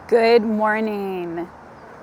Good morning.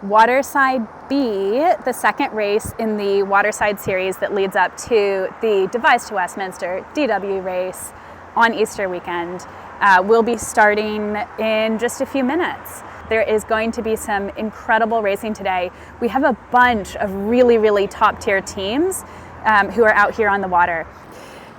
Waterside B, the second race in the Waterside series that leads up to the Devizes to Westminster DW race on Easter weekend, will be starting in just a few minutes. There is going to be some incredible racing today. We have a bunch of really top tier teams who are out here on the water.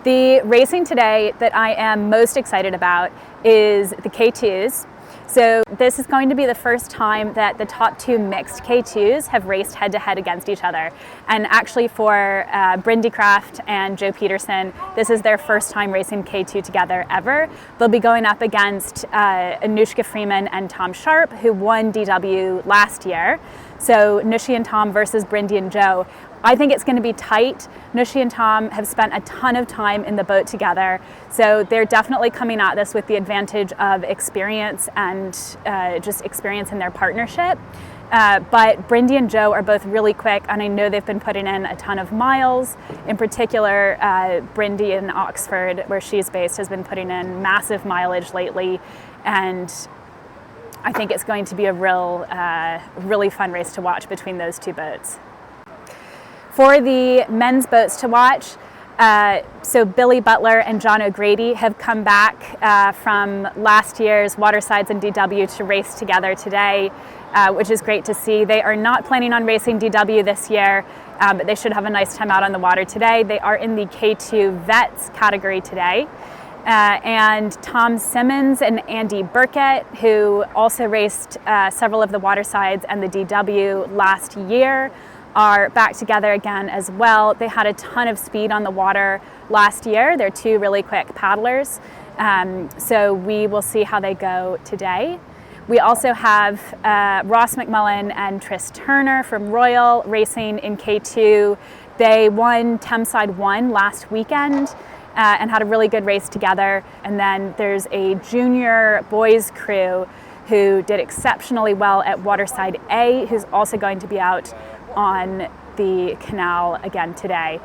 The racing today that I am most excited about is the K2s. So this is going to be the first time that the top two mixed K2s have raced head-to-head against each other. And actually for Brynde Kreft and Joe Petersen, this is their first time racing K2 together ever. They'll be going up against Anoushka, Freeman and Tom Sharpe, who won DW last year. So Anoushkaand Tom versus Brynde and Joe. I think it's going to be tight. Anoushka and Tom have spent a ton of time in the boat together, so they're definitely coming at this with the advantage of experience and just experience in their partnership. But Brynde and Joe are both really quick, and I know they've been putting in a ton of miles. In particular, Brynde in Oxford, where she's based, has been putting in massive mileage lately, and I think it's going to be a really fun race to watch between those two boats. For the men's boats to watch, so Billy Butler and John O'Grady have come back from last year's Watersides and DW to race together today, which is great to see. They are not planning on racing DW this year, but they should have a nice time out on the water today. They are in the K2 Vets category today. And Tom Simmons and Andy Burkett, who also raced several of the Watersides and the DW last year, are back together again as well. They had a ton of speed on the water last year. They're two really quick paddlers. So we will see how they go today. We also have Ross McMullen and Tris Turner from Royal racing in K2. They won Thameside 1 last weekend and had a really good race together. And then there's a junior boys crew who did exceptionally well at Waterside A, who's also going to be out on the canal again today.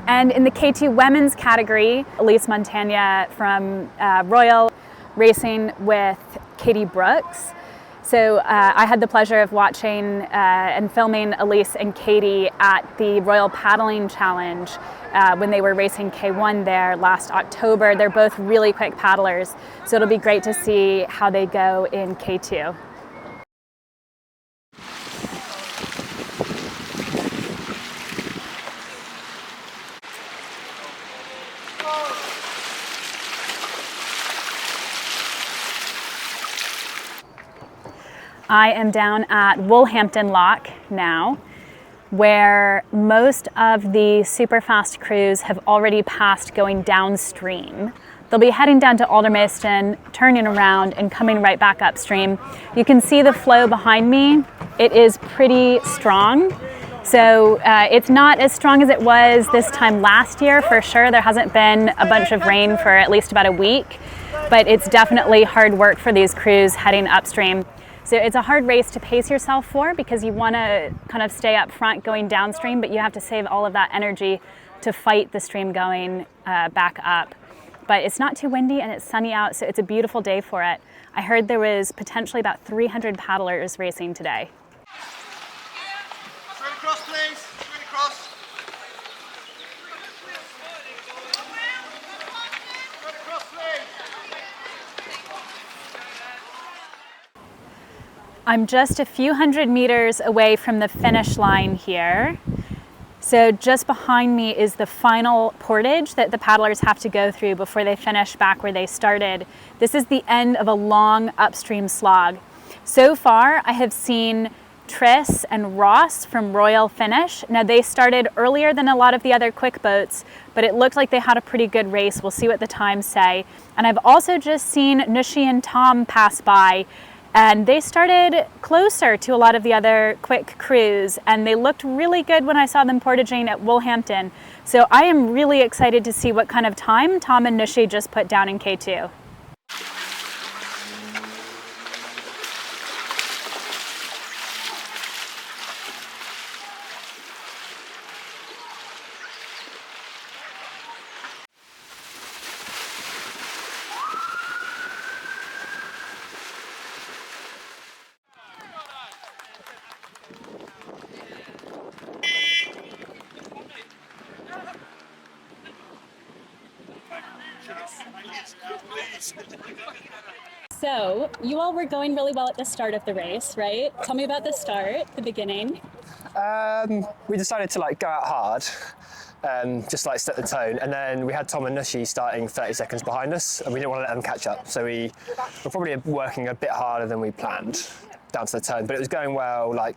And in the K2 women's category, Elise Montagna from Royal racing with Katie Brooks. So I had the pleasure of watching and filming Elise and Katie at the Royal Paddling Challenge when they were racing K1 there last October. They're both really quick paddlers, so it'll be great to see how they go in K2. I am down at Woolhampton Lock now, where most of the super fast crews have already passed going downstream. They'll be heading down to Aldermaston, turning around and coming right back upstream. You can see the flow behind me. It is pretty strong. So it's not as strong as it was this time last year, for sure. There hasn't been a bunch of rain for at least about a week, but it's definitely hard work for these crews heading upstream. So it's a hard race to pace yourself for because you want to kind of stay up front going downstream, but you have to save all of that energy to fight the stream going back up. But it's not too windy and it's sunny out, so it's a beautiful day for it. I heard there was potentially about 300 paddlers racing today. Straight across, please. Straight across. Straight across, please. I'm just a few hundred meters away from the finish line here. So just behind me is the final portage that the paddlers have to go through before they finish back where they started. This is the end of a long upstream slog. So far, I have seen Tris and Ross from Royal finish. Now they started earlier than a lot of the other quick boats, but it looked like they had a pretty good race. We'll see what the times say. And I've also just seen Anoushkaand Tom pass by, and they started closer to a lot of the other quick crews, and they looked really good when I saw them portaging at Woolhampton. So I am really excited to see what kind of time Tom and Anoushka just put down in K2. So, you all were going really well at the start of the race, right? Tell me about the start, the beginning. We decided to go out hard, just set the tone, and then we had Tom and Anoushka starting 30 seconds behind us, and we didn't want to let them catch up, so we were probably working a bit harder than we planned down to the turn, but it was going well. I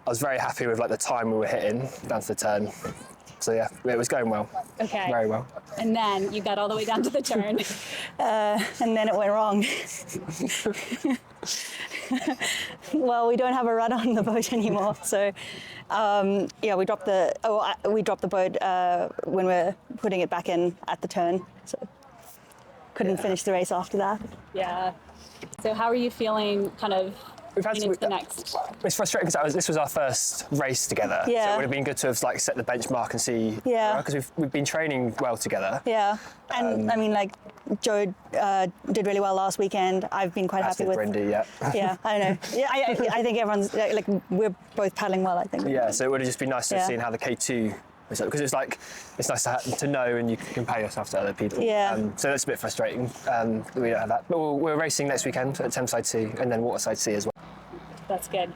was very happy with the time we were hitting down to the turn. So yeah, it was going well. Okay. Very well. And then you got all the way down to the turn. And then it went wrong. Well, we don't have a rudder on the boat anymore, so yeah, we dropped the boat when we're putting it back in at the turn. So couldn't finish the race after that. Yeah. So how are you feeling We've had into the next? It's frustrating because this was our first race together. Yeah. So it would have been good to have set the benchmark and see. Yeah. Because we've been training well together. Yeah. And I mean, Joe did really well last weekend. I've been quite happy with Brynde, yeah. Yeah, I don't know. Yeah, I think everyone's we're both paddling well, I think. Yeah. So it would have just been nice to have seen how the K2. Because it's nice to know and you can compare yourself to other people. Yeah. So that's a bit frustrating that we don't have that. But we're racing next weekend at Thameside C and then Waterside C as well. That's good.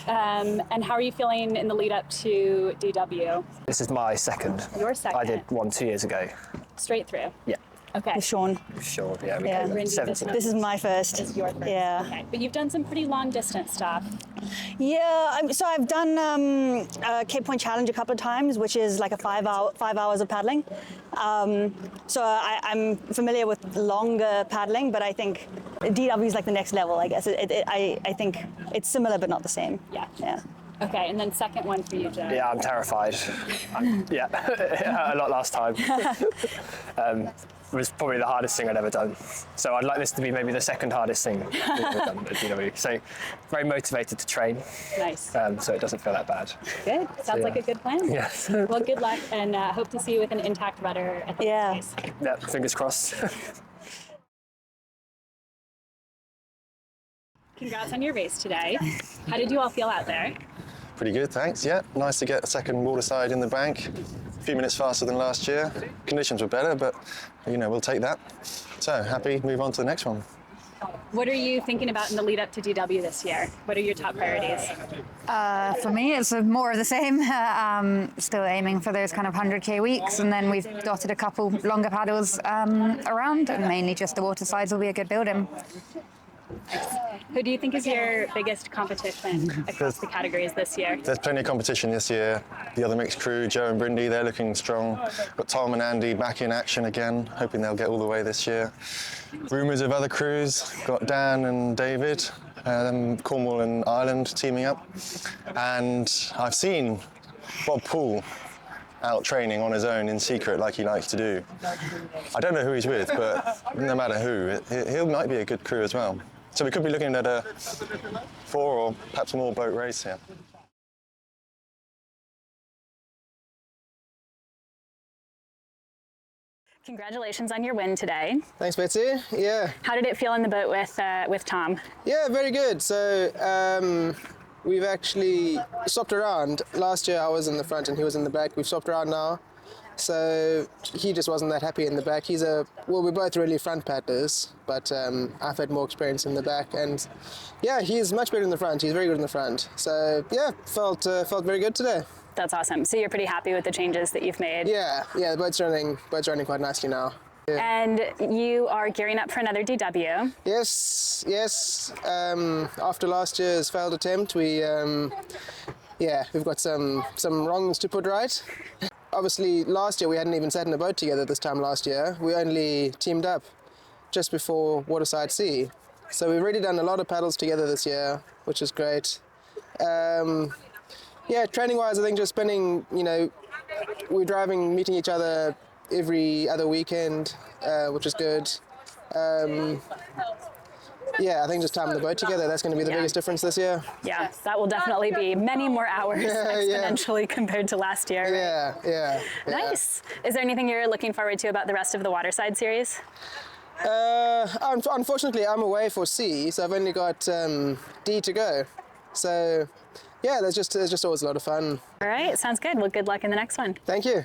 And how are you feeling in the lead up to DW? This is my second. Your second? I did one 2 years ago. Straight through? Yeah. Okay. With Sean. Sure, yeah. We Yeah. came Brynde, seventh. This is my first. This is your first. Yeah. Okay. But you've done some pretty long distance stuff. Yeah, so I've done Cape Point Challenge a couple of times, which is 5 hours of paddling. So I'm familiar with longer paddling, but I think DW is the next level, I guess. I think it's similar, but not the same. Yeah. Yeah. Okay, and then second one for you, Joe. Yeah, I'm terrified. A lot last time. It was probably the hardest thing I'd ever done. So I'd like this to be maybe the second hardest thing we've ever done at DW. So very motivated to train. Nice. So it doesn't feel that bad. Good. Sounds like a good plan. Yes. Well, good luck, and hope to see you with an intact rudder at the race. Yeah, fingers crossed. Congrats on your race today. How did you all feel out there? Pretty good, thanks. Yeah, nice to get a second Waterside in the bank. A few minutes faster than last year. Conditions were better, but we'll take that. So happy, move on to the next one. What are you thinking about in the lead up to DW this year? What are your top priorities? For me, it's more of the same. Still aiming for those 100k weeks, and then we've dotted a couple longer paddles around, and mainly just the watersides will be a good build-in. Who do you think is your biggest competition across the categories this year? There's plenty of competition this year. The other mixed crew, Joe and Brynde, they're looking strong. Got Tom and Andy back in action again, hoping they'll get all the way this year. Rumours of other crews, got Dan and David, Cornwall and Ireland teaming up. And I've seen Bob Poole out training on his own in secret like he likes to do. I don't know who he's with, but no matter who, he might be a good crew as well. So we could be looking at a 4 or perhaps more boat race here. Congratulations on your win today. Thanks, Betsy. Yeah. How did it feel in the boat with Tom? Yeah, very good. So we've actually swapped around. Last year I was in the front and he was in the back. We've swapped around now. So he just wasn't that happy in the back. We're both really front paddlers, but I've had more experience in the back. And yeah, he's much better in the front. He's very good in the front. So yeah, felt very good today. That's awesome. So you're pretty happy with the changes that you've made? Yeah, the boat's running quite nicely now. Yeah. And you are gearing up for another DW. Yes. After last year's failed attempt, we've got some wrongs to put right. Obviously, last year we hadn't even sat in a boat together this time last year. We only teamed up just before Waterside C. So we've already done a lot of paddles together this year, which is great. Training-wise, I think just spending, we're driving, meeting each other every other weekend, which is good. I think just timing the boat together, that's going to be the biggest difference this year. Yeah, that will definitely be many more hours exponentially compared to last year. Right? Yeah. Nice. Is there anything you're looking forward to about the rest of the Waterside series? Unfortunately, I'm away for C, so I've only got D to go. So, yeah, there's just always a lot of fun. All right, sounds good. Well, good luck in the next one. Thank you.